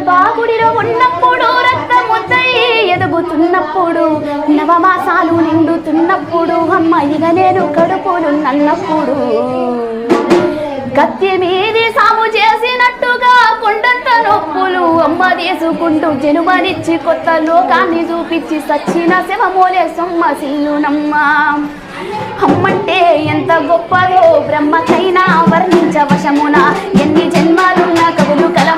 గర్భాగుడిలో ఉన్నప్పుడు రక్తముద్దై ఎదుగుతున్నప్పుడు నవమాసాలు నిండుతున్నప్పుడు అమ్మాయిగా నేను కడుపులు నన్నప్పుడు కత్తి మీది సాము చేసినట్టుగా కొండంత నొప్పులు అమ్మ తీసుకుంటూ జనుమనిచ్చి కొత్త లోకాన్ని చూపించి సచ్చిన శవమోలే సొమ్మసిల్లునమ్మ. అమ్మంటే ఎంత గొప్పదో బ్రహ్మకైనా వర్ణించవశమున ఎన్ని జన్మాలున్న కవులు కల